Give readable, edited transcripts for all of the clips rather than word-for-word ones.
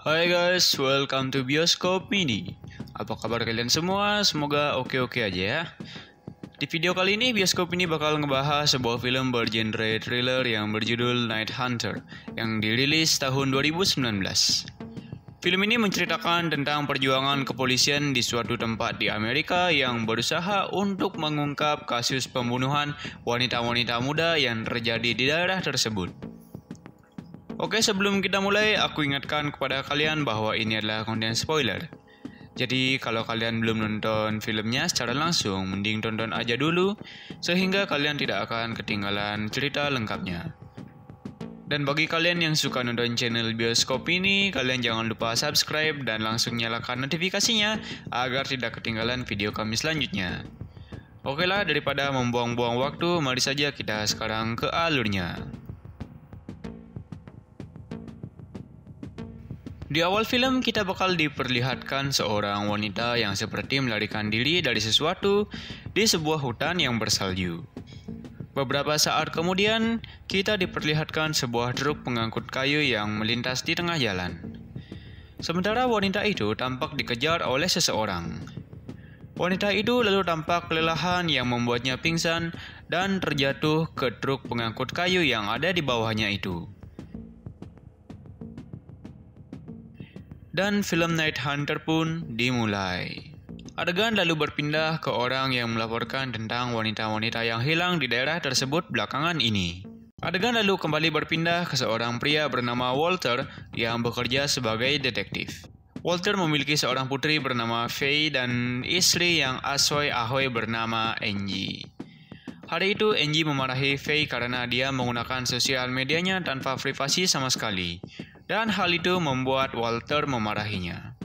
Hai guys, welcome to Bioskop Mini. Apa kabar kalian semua? Semoga oke-oke aja ya. Di video kali ini, Bioskop ini bakal ngebahas sebuah film bergenre thriller yang berjudul Night Hunter yang dirilis tahun 2019. Film ini menceritakan tentang perjuangan kepolisian di suatu tempat di Amerika yang berusaha untuk mengungkap kasus pembunuhan wanita-wanita muda yang terjadi di daerah tersebut. Oke, sebelum kita mulai, aku ingatkan kepada kalian bahwa ini adalah konten spoiler. Jadi, kalau kalian belum nonton filmnya secara langsung, mending tonton aja dulu, sehingga kalian tidak akan ketinggalan cerita lengkapnya. Dan bagi kalian yang suka nonton channel Bioskop ini, kalian jangan lupa subscribe dan langsung nyalakan notifikasinya, agar tidak ketinggalan video kami selanjutnya. Oke lah, daripada membuang-buang waktu, mari saja kita sekarang ke alurnya. Di awal film, kita bakal diperlihatkan seorang wanita yang seperti melarikan diri dari sesuatu di sebuah hutan yang bersalju. Beberapa saat kemudian, kita diperlihatkan sebuah truk pengangkut kayu yang melintas di tengah jalan. Sementara wanita itu tampak dikejar oleh seseorang. Wanita itu lalu tampak kelelahan yang membuatnya pingsan dan terjatuh ke truk pengangkut kayu yang ada di bawahnya itu. Dan film Night Hunter pun dimulai. Adegan lalu berpindah ke orang yang melaporkan tentang wanita-wanita yang hilang di daerah tersebut belakangan ini. Adegan lalu kembali berpindah ke seorang pria bernama Walter yang bekerja sebagai detektif. Walter memiliki seorang putri bernama Faye dan istri yang asoy-ahoy bernama Angie. Hari itu Angie memarahi Faye karena dia menggunakan sosial medianya tanpa privasi sama sekali. Dan hal itu membuat Walter memarahinya.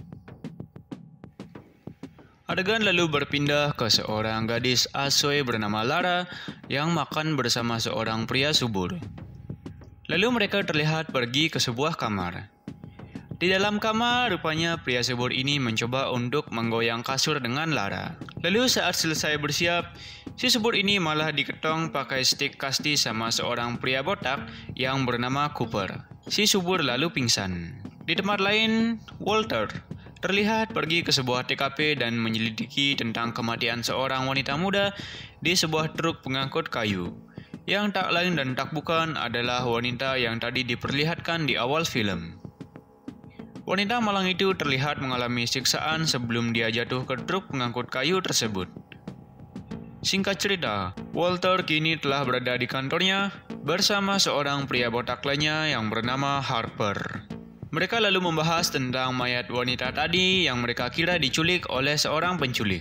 Adegan lalu berpindah ke seorang gadis asoy bernama Lara yang makan bersama seorang pria subur. Lalu mereka terlihat pergi ke sebuah kamar. Di dalam kamar, rupanya pria subur ini mencoba untuk menggoyang kasur dengan Lara. Lalu saat selesai bersiap, si subur ini malah diketong pakai stik kasti sama seorang pria botak yang bernama Cooper. Si subur lalu pingsan. Di tempat lain, Walter terlihat pergi ke sebuah TKP dan menyelidiki tentang kematian seorang wanita muda di sebuah truk pengangkut kayu. Yang tak lain dan tak bukan adalah wanita yang tadi diperlihatkan di awal film. Wanita malang itu terlihat mengalami siksaan sebelum dia jatuh ke truk pengangkut kayu tersebut. Singkat cerita, Walter kini telah berada di kantornya bersama seorang pria botak lainnya yang bernama Harper. Mereka lalu membahas tentang mayat wanita tadi yang mereka kira diculik oleh seorang penculik.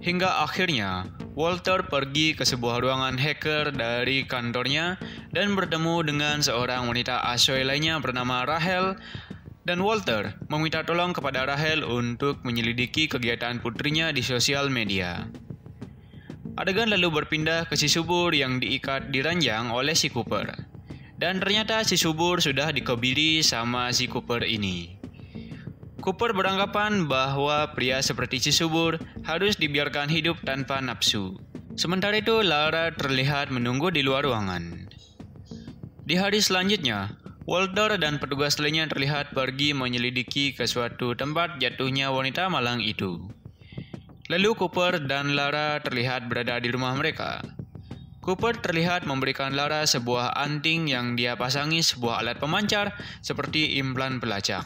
Hingga akhirnya, Walter pergi ke sebuah ruangan hacker dari kantornya dan bertemu dengan seorang wanita asoy lainnya bernama Rachel. Dan Walter meminta tolong kepada Rachel untuk menyelidiki kegiatan putrinya di sosial media. Adegan lalu berpindah ke si subur yang diikat di ranjang oleh si Cooper. Dan ternyata si subur sudah dikebiri sama si Cooper ini. Cooper beranggapan bahwa pria seperti si subur harus dibiarkan hidup tanpa nafsu. Sementara itu, Lara terlihat menunggu di luar ruangan. Di hari selanjutnya, Walter dan petugas lainnya terlihat pergi menyelidiki ke suatu tempat jatuhnya wanita malang itu. Lalu Cooper dan Lara terlihat berada di rumah mereka. Cooper terlihat memberikan Lara sebuah anting yang dia pasangi sebuah alat pemancar seperti implan pelacak.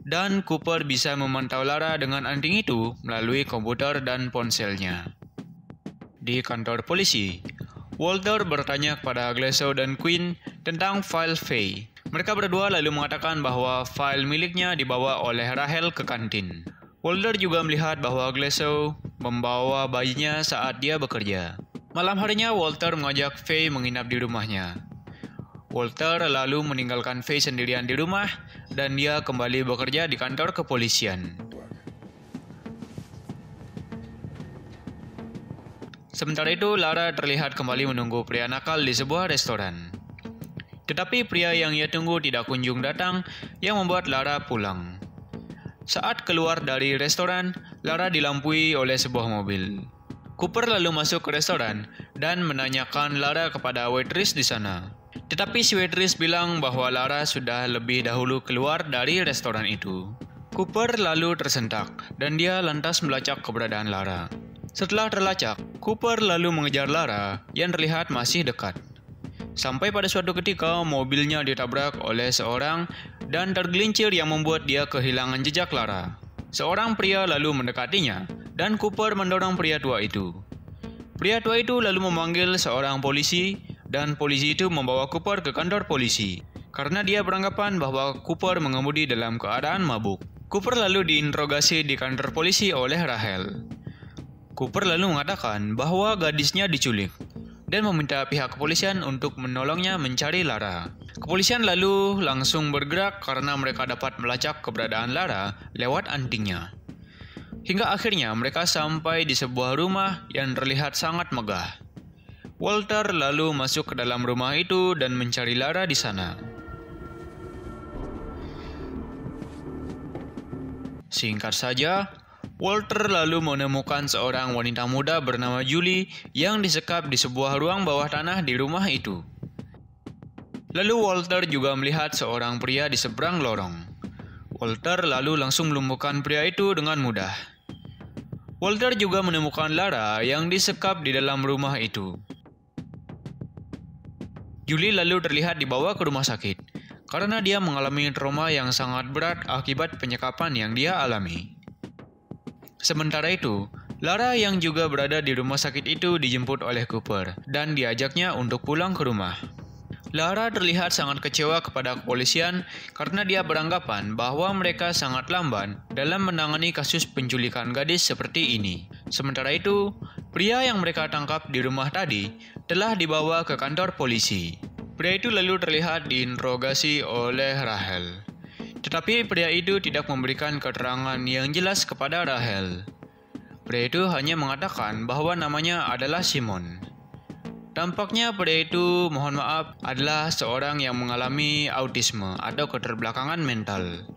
Dan Cooper bisa memantau Lara dengan anting itu melalui komputer dan ponselnya. Di kantor polisi, Walter bertanya kepada Glasgow dan Quinn tentang file Faye. Mereka berdua lalu mengatakan bahwa file miliknya dibawa oleh Rachel ke kantin. Walter juga melihat bahwa Glasgow membawa bayinya saat dia bekerja. Malam harinya, Walter mengajak Faye menginap di rumahnya. Walter lalu meninggalkan Faye sendirian di rumah dan dia kembali bekerja di kantor kepolisian. Sementara itu, Lara terlihat kembali menunggu pria nakal di sebuah restoran. Tetapi pria yang ia tunggu tidak kunjung datang, yang membuat Lara pulang. Saat keluar dari restoran, Lara dilampui oleh sebuah mobil. Cooper lalu masuk ke restoran dan menanyakan Lara kepada waitress di sana. Tetapi si waitress bilang bahwa Lara sudah lebih dahulu keluar dari restoran itu. Cooper lalu tersentak dan dia lantas melacak keberadaan Lara. Setelah terlacak, Cooper lalu mengejar Lara yang terlihat masih dekat. Sampai pada suatu ketika mobilnya ditabrak oleh seorang dan tergelincir yang membuat dia kehilangan jejak Lara. Seorang pria lalu mendekatinya dan Cooper mendorong pria tua itu. Pria tua itu lalu memanggil seorang polisi dan polisi itu membawa Cooper ke kantor polisi karena dia beranggapan bahwa Cooper mengemudi dalam keadaan mabuk. Cooper lalu diinterogasi di kantor polisi oleh Rachel. Cooper lalu mengatakan bahwa gadisnya diculik dan meminta pihak kepolisian untuk menolongnya mencari Lara. Kepolisian lalu langsung bergerak karena mereka dapat melacak keberadaan Lara lewat antingnya. Hingga akhirnya mereka sampai di sebuah rumah yang terlihat sangat megah. Walter lalu masuk ke dalam rumah itu dan mencari Lara di sana. Singkat saja, Walter lalu menemukan seorang wanita muda bernama Julie yang disekap di sebuah ruang bawah tanah di rumah itu. Lalu Walter juga melihat seorang pria di seberang lorong. Walter lalu langsung melumpuhkan pria itu dengan mudah. Walter juga menemukan Lara yang disekap di dalam rumah itu. Julie lalu terlihat dibawa ke rumah sakit karena dia mengalami trauma yang sangat berat akibat penyekapan yang dia alami. Sementara itu, Lara yang juga berada di rumah sakit itu dijemput oleh Cooper dan diajaknya untuk pulang ke rumah. Lara terlihat sangat kecewa kepada kepolisian karena dia beranggapan bahwa mereka sangat lamban dalam menangani kasus penculikan gadis seperti ini. Sementara itu, pria yang mereka tangkap di rumah tadi telah dibawa ke kantor polisi. Pria itu lalu terlihat diinterogasi oleh Rachel. Tetapi pria itu tidak memberikan keterangan yang jelas kepada Rachel. Pria itu hanya mengatakan bahwa namanya adalah Simon. Tampaknya pria itu, mohon maaf, adalah seorang yang mengalami autisme atau keterbelakangan mental.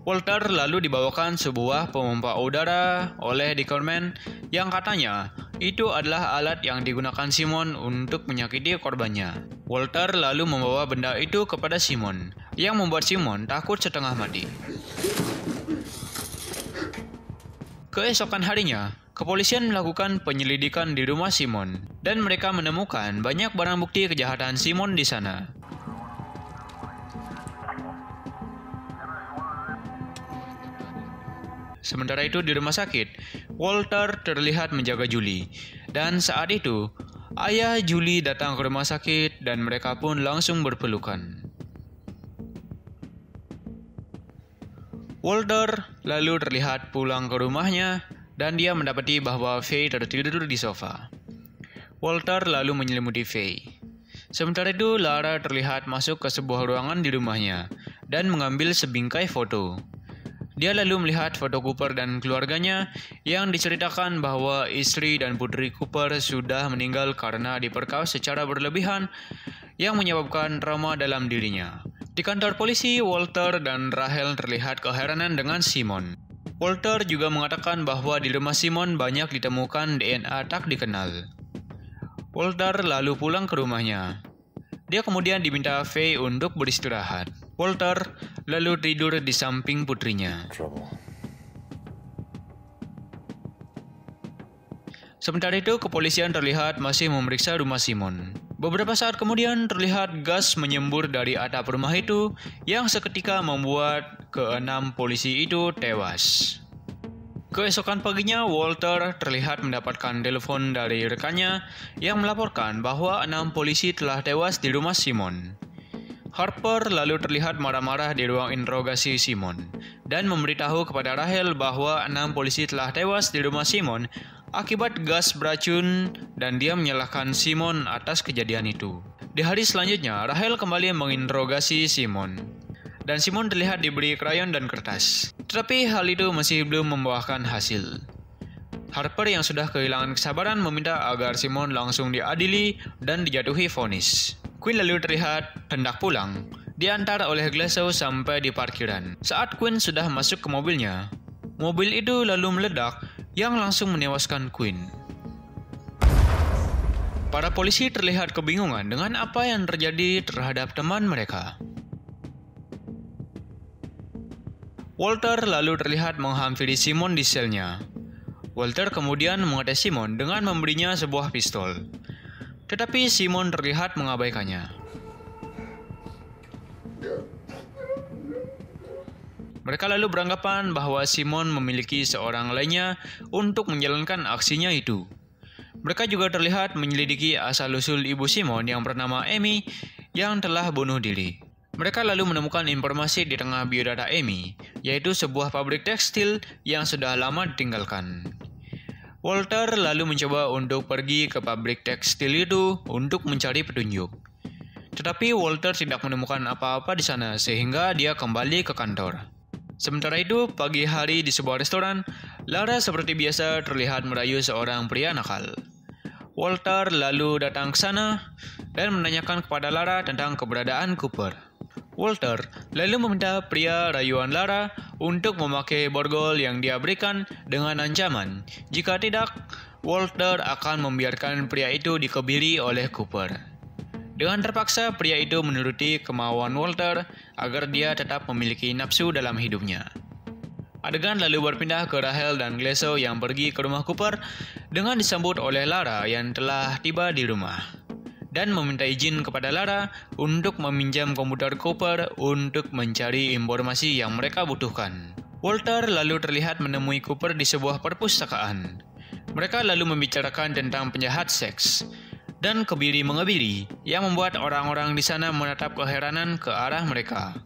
Walter lalu dibawakan sebuah pompa udara oleh Dickerman yang katanya itu adalah alat yang digunakan Simon untuk menyakiti korbannya. Walter lalu membawa benda itu kepada Simon, yang membuat Simon takut setengah mati. Keesokan harinya, kepolisian melakukan penyelidikan di rumah Simon, dan mereka menemukan banyak barang bukti kejahatan Simon di sana. Sementara itu di rumah sakit, Walter terlihat menjaga Julie, dan saat itu, ayah Julie datang ke rumah sakit dan mereka pun langsung berpelukan. Walter lalu terlihat pulang ke rumahnya dan dia mendapati bahwa Faye tertidur di sofa. Walter lalu menyelimuti Faye. Sementara itu, Lara terlihat masuk ke sebuah ruangan di rumahnya dan mengambil sebingkai foto. Dia lalu melihat foto Cooper dan keluarganya yang diceritakan bahwa istri dan putri Cooper sudah meninggal karena diperkaus secara berlebihan yang menyebabkan trauma dalam dirinya. Di kantor polisi, Walter dan Rachel terlihat keheranan dengan Simon. Walter juga mengatakan bahwa di rumah Simon banyak ditemukan DNA tak dikenal. Walter lalu pulang ke rumahnya. Dia kemudian diminta Faye untuk beristirahat. Walter lalu tidur di samping putrinya. Sementara itu, kepolisian terlihat masih memeriksa rumah Simon. Beberapa saat kemudian terlihat gas menyembur dari atap rumah itu yang seketika membuat keenam polisi itu tewas. Keesokan paginya, Walter terlihat mendapatkan telepon dari rekannya yang melaporkan bahwa 6 polisi telah tewas di rumah Simon. Harper lalu terlihat marah-marah di ruang interogasi Simon dan memberitahu kepada Rachel bahwa 6 polisi telah tewas di rumah Simon akibat gas beracun dan dia menyalahkan Simon atas kejadian itu. Di hari selanjutnya, Rachel kembali menginterogasi Simon dan Simon terlihat diberi krayon dan kertas. Tetapi hal itu masih belum membuahkan hasil. Harper yang sudah kehilangan kesabaran meminta agar Simon langsung diadili dan dijatuhi vonis. Quinn lalu terlihat hendak pulang, diantar oleh Glasgow sampai di parkiran. Saat Quinn sudah masuk ke mobilnya, mobil itu lalu meledak yang langsung menewaskan Quinn. Para polisi terlihat kebingungan dengan apa yang terjadi terhadap teman mereka. Walter lalu terlihat menghampiri Simon di selnya. Walter kemudian mengetes Simon dengan memberinya sebuah pistol. Tetapi Simon terlihat mengabaikannya. Mereka lalu beranggapan bahwa Simon memiliki seorang lainnya untuk menjalankan aksinya itu. Mereka juga terlihat menyelidiki asal-usul ibu Simon yang bernama Amy yang telah bunuh diri. Mereka lalu menemukan informasi di tengah biodata Amy, yaitu sebuah pabrik tekstil yang sudah lama ditinggalkan. Walter lalu mencoba untuk pergi ke pabrik tekstil itu untuk mencari petunjuk. Tetapi Walter tidak menemukan apa-apa di sana sehingga dia kembali ke kantor. Sementara itu, pagi hari di sebuah restoran, Lara seperti biasa terlihat merayu seorang pria nakal. Walter lalu datang ke sana dan menanyakan kepada Lara tentang keberadaan Cooper. Walter lalu meminta pria rayuan Lara untuk memakai borgol yang dia berikan dengan ancaman. Jika tidak, Walter akan membiarkan pria itu dikebiri oleh Cooper. Dengan terpaksa, pria itu menuruti kemauan Walter agar dia tetap memiliki nafsu dalam hidupnya. Adegan lalu berpindah ke Rachel dan Glasgow yang pergi ke rumah Cooper dengan disambut oleh Lara yang telah tiba di rumah dan meminta izin kepada Lara untuk meminjam komputer Cooper untuk mencari informasi yang mereka butuhkan. Walter lalu terlihat menemui Cooper di sebuah perpustakaan. Mereka lalu membicarakan tentang penjahat seks dan kebiri-mengebiri yang membuat orang-orang di sana menatap keheranan ke arah mereka.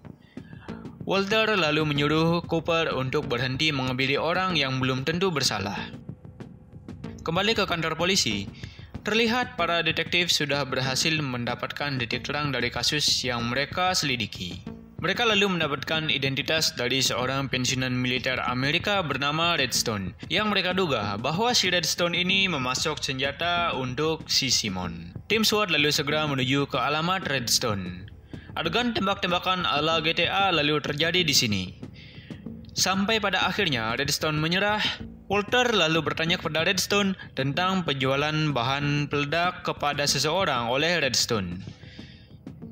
Walter lalu menyuruh Cooper untuk berhenti mengebiri orang yang belum tentu bersalah. Kembali ke kantor polisi, terlihat para detektif sudah berhasil mendapatkan titik terang dari kasus yang mereka selidiki. Mereka lalu mendapatkan identitas dari seorang pensiunan militer Amerika bernama Redstone, yang mereka duga bahwa si Redstone ini memasok senjata untuk si Simon. Tim SWAT lalu segera menuju ke alamat Redstone. Adegan tembak-tembakan ala GTA lalu terjadi di sini. Sampai pada akhirnya Redstone menyerah. Walter lalu bertanya kepada Redstone tentang penjualan bahan peledak kepada seseorang oleh Redstone.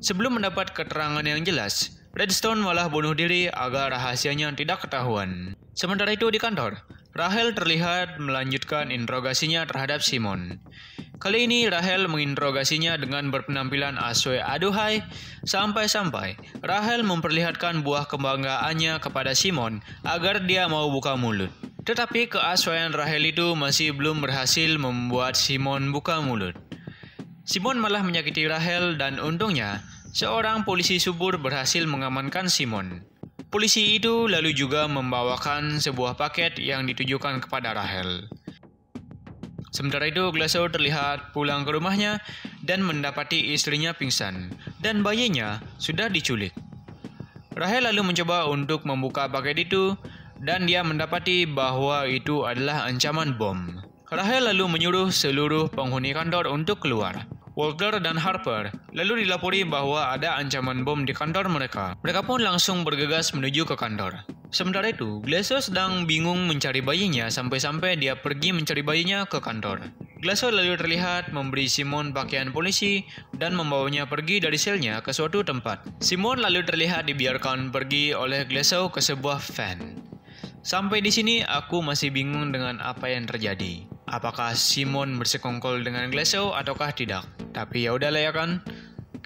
Sebelum mendapat keterangan yang jelas, Redstone malah bunuh diri agar rahasianya tidak ketahuan. Sementara itu di kantor, Rachel terlihat melanjutkan interogasinya terhadap Simon. Kali ini Rachel menginterogasinya dengan berpenampilan asoe aduhai, sampai-sampai Rachel memperlihatkan buah kebanggaannya kepada Simon agar dia mau buka mulut. Tetapi keasoean Rachel itu masih belum berhasil membuat Simon buka mulut. Simon malah menyakiti Rachel dan untungnya seorang polisi subur berhasil mengamankan Simon. Polisi itu lalu juga membawakan sebuah paket yang ditujukan kepada Rachel. Sementara itu, Glasgow terlihat pulang ke rumahnya dan mendapati istrinya pingsan dan bayinya sudah diculik. Rachel lalu mencoba untuk membuka paket itu dan dia mendapati bahwa itu adalah ancaman bom. Rachel lalu menyuruh seluruh penghuni kantor untuk keluar. Walter dan Harper lalu dilapori bahwa ada ancaman bom di kantor mereka. Mereka pun langsung bergegas menuju ke kantor. Sementara itu, Glasgow sedang bingung mencari bayinya sampai-sampai dia pergi mencari bayinya ke kantor. Glasgow lalu terlihat memberi Simon pakaian polisi dan membawanya pergi dari selnya ke suatu tempat. Simon lalu terlihat dibiarkan pergi oleh Glasgow ke sebuah van. Sampai di sini aku masih bingung dengan apa yang terjadi. Apakah Simon bersekongkol dengan Glasgow ataukah tidak? Tapi ya udahlah ya kan.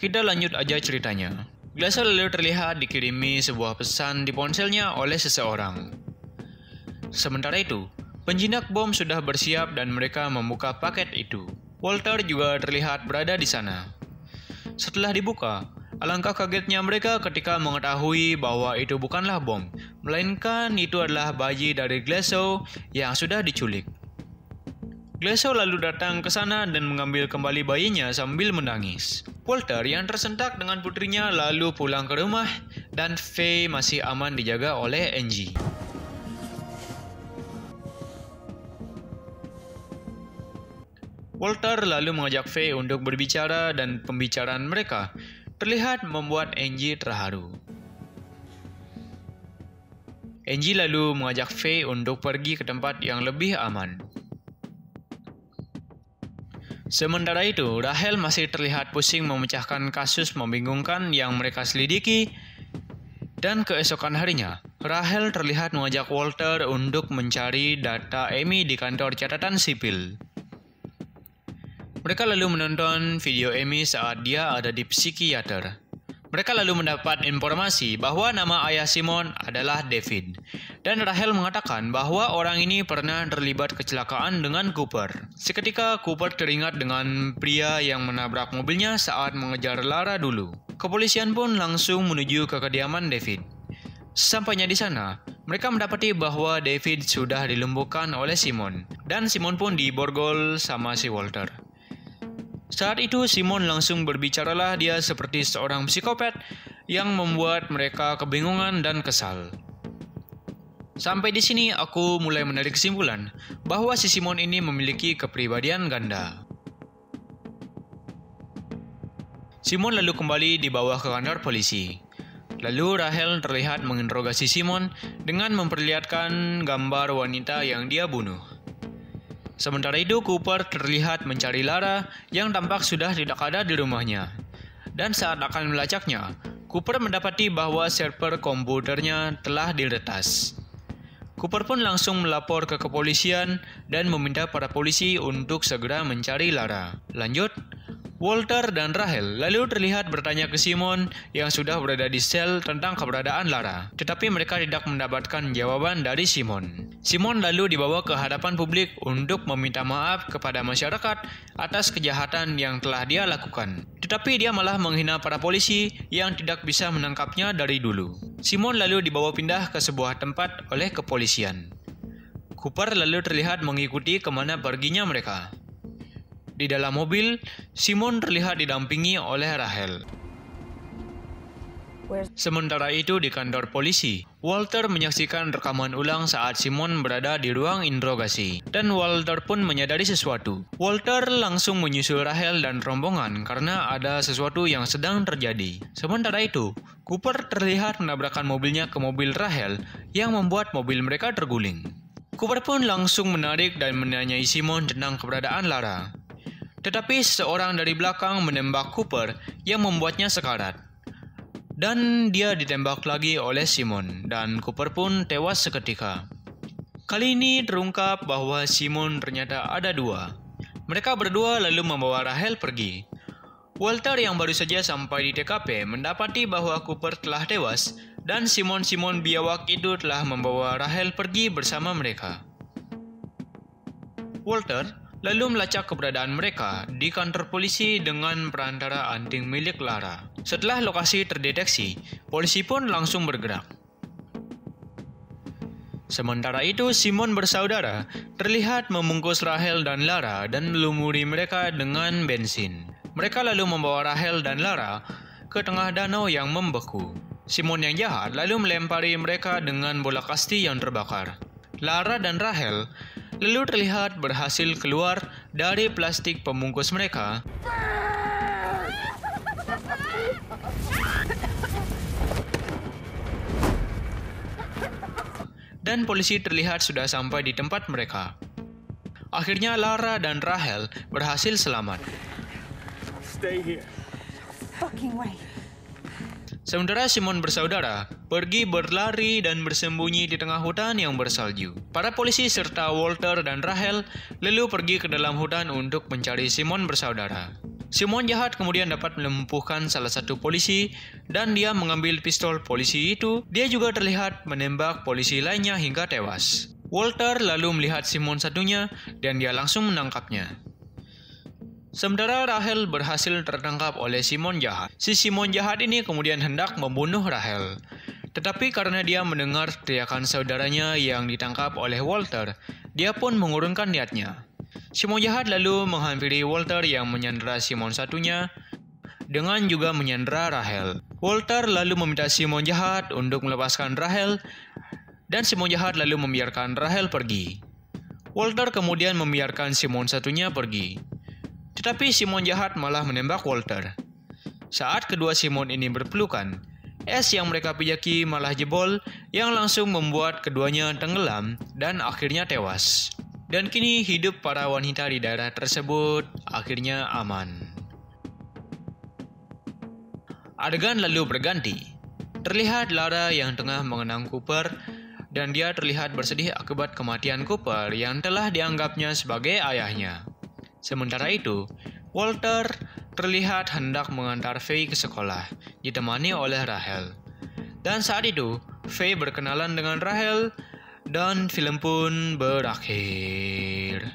Kita lanjut aja ceritanya. Glasgow lalu terlihat dikirimi sebuah pesan di ponselnya oleh seseorang. Sementara itu, penjinak bom sudah bersiap dan mereka membuka paket itu. Walter juga terlihat berada di sana. Setelah dibuka, alangkah kagetnya mereka ketika mengetahui bahwa itu bukanlah bom, melainkan itu adalah bayi dari Glasgow yang sudah diculik. Glasgow lalu datang ke sana dan mengambil kembali bayinya sambil menangis. Walter yang tersentak dengan putrinya lalu pulang ke rumah dan Faye masih aman dijaga oleh Angie. Walter lalu mengajak Faye untuk berbicara dan pembicaraan mereka terlihat membuat Angie terharu. Angie lalu mengajak Faye untuk pergi ke tempat yang lebih aman. Sementara itu, Rahel masih terlihat pusing memecahkan kasus membingungkan yang mereka selidiki, dan keesokan harinya, Rahel terlihat mengajak Walter untuk mencari data Amy di kantor catatan sipil. Mereka lalu menonton video Amy saat dia ada di psikiater. Mereka lalu mendapat informasi bahwa nama ayah Simon adalah David. Dan Rahel mengatakan bahwa orang ini pernah terlibat kecelakaan dengan Cooper. Seketika Cooper teringat dengan pria yang menabrak mobilnya saat mengejar Lara dulu. Kepolisian pun langsung menuju ke kediaman David. Sampainya di sana, mereka mendapati bahwa David sudah dilumpuhkan oleh Simon. Dan Simon pun diborgol sama si Walter. Saat itu Simon langsung berbicaralah dia seperti seorang psikopat yang membuat mereka kebingungan dan kesal. Sampai di sini aku mulai menarik kesimpulan bahwa si Simon ini memiliki kepribadian ganda. Simon lalu kembali dibawa ke kantor polisi. Lalu Rahel terlihat menginterogasi Simon dengan memperlihatkan gambar wanita yang dia bunuh. Sementara itu, Cooper terlihat mencari Lara yang tampak sudah tidak ada di rumahnya. Dan saat akan melacaknya, Cooper mendapati bahwa server komputernya telah diretas. Cooper pun langsung melapor ke kepolisian dan meminta para polisi untuk segera mencari Lara. Lanjut, Walter dan Rahel lalu terlihat bertanya ke Simon yang sudah berada di sel tentang keberadaan Lara. Tetapi mereka tidak mendapatkan jawaban dari Simon. Simon lalu dibawa ke hadapan publik untuk meminta maaf kepada masyarakat atas kejahatan yang telah dia lakukan. Tetapi dia malah menghina para polisi yang tidak bisa menangkapnya dari dulu. Simon lalu dibawa pindah ke sebuah tempat oleh kepolisian. Cooper lalu terlihat mengikuti kemana perginya mereka. Di dalam mobil, Simon terlihat didampingi oleh Rahel. Sementara itu di kantor polisi, Walter menyaksikan rekaman ulang saat Simon berada di ruang interogasi. Dan Walter pun menyadari sesuatu. Walter langsung menyusul Rahel dan rombongan karena ada sesuatu yang sedang terjadi. Sementara itu, Cooper terlihat menabrakkan mobilnya ke mobil Rahel yang membuat mobil mereka terguling. Cooper pun langsung menarik dan menanyai Simon tentang keberadaan Lara. Tetapi seseorang dari belakang menembak Cooper yang membuatnya sekarat. Dan dia ditembak lagi oleh Simon, dan Cooper pun tewas seketika. Kali ini terungkap bahwa Simon ternyata ada dua. Mereka berdua lalu membawa Rahel pergi. Walter yang baru saja sampai di TKP mendapati bahwa Cooper telah tewas, dan Simon biawak itu telah membawa Rahel pergi bersama mereka. Walter lalu melacak keberadaan mereka di kantor polisi dengan perantara anting milik Lara. Setelah lokasi terdeteksi, polisi pun langsung bergerak. Sementara itu, Simon bersaudara terlihat membungkus Rahel dan Lara dan melumuri mereka dengan bensin. Mereka lalu membawa Rahel dan Lara ke tengah danau yang membeku. Simon yang jahat lalu melempari mereka dengan bola kasti yang terbakar. Lara dan Rahel lalu terlihat berhasil keluar dari plastik pembungkus mereka. Dan polisi terlihat sudah sampai di tempat mereka. Akhirnya Lara dan Rahel berhasil selamat. Stay here. Fucking way. Sementara Simon bersaudara pergi berlari dan bersembunyi di tengah hutan yang bersalju. Para polisi serta Walter dan Rahel lalu pergi ke dalam hutan untuk mencari Simon bersaudara. Simon jahat kemudian dapat melumpuhkan salah satu polisi dan dia mengambil pistol polisi itu. Dia juga terlihat menembak polisi lainnya hingga tewas. Walter lalu melihat Simon satunya dan dia langsung menangkapnya. Sementara Rahel berhasil tertangkap oleh Simon jahat. Si Simon jahat ini kemudian hendak membunuh Rahel. Tetapi karena dia mendengar teriakan saudaranya yang ditangkap oleh Walter, dia pun mengurungkan niatnya. Simon jahat lalu menghampiri Walter yang menyandera Simon satunya dengan juga menyandera Rahel. Walter lalu meminta Simon jahat untuk melepaskan Rahel dan Simon jahat lalu membiarkan Rahel pergi. Walter kemudian membiarkan Simon satunya pergi. Tetapi Simon jahat malah menembak Walter. Saat kedua Simon ini berpelukan, es yang mereka pijaki malah jebol yang langsung membuat keduanya tenggelam dan akhirnya tewas. Dan kini hidup para wanita di daerah tersebut akhirnya aman. Adegan lalu berganti. Terlihat Lara yang tengah mengenang Cooper dan dia terlihat bersedih akibat kematian Cooper yang telah dianggapnya sebagai ayahnya. Sementara itu, Walter terlihat hendak mengantar Faye ke sekolah, ditemani oleh Rachel. Dan saat itu, Faye berkenalan dengan Rachel dan film pun berakhir.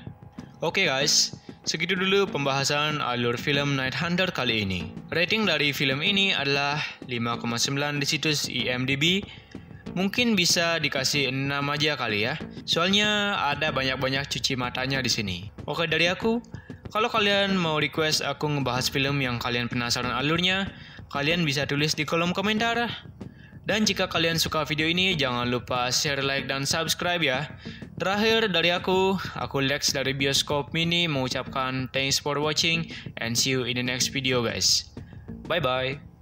Oke guys, segitu dulu pembahasan alur film Night Hunter kali ini. Rating dari film ini adalah 5,9 di situs IMDb. Mungkin bisa dikasih 6 aja kali ya. Soalnya ada banyak-banyak cuci matanya di sini. Oke dari aku, kalau kalian mau request aku ngebahas film yang kalian penasaran alurnya, kalian bisa tulis di kolom komentar. Dan jika kalian suka video ini, jangan lupa share, like, dan subscribe ya. Terakhir dari aku Lex dari Bioskop Mini mengucapkan thanks for watching and see you in the next video guys. Bye bye.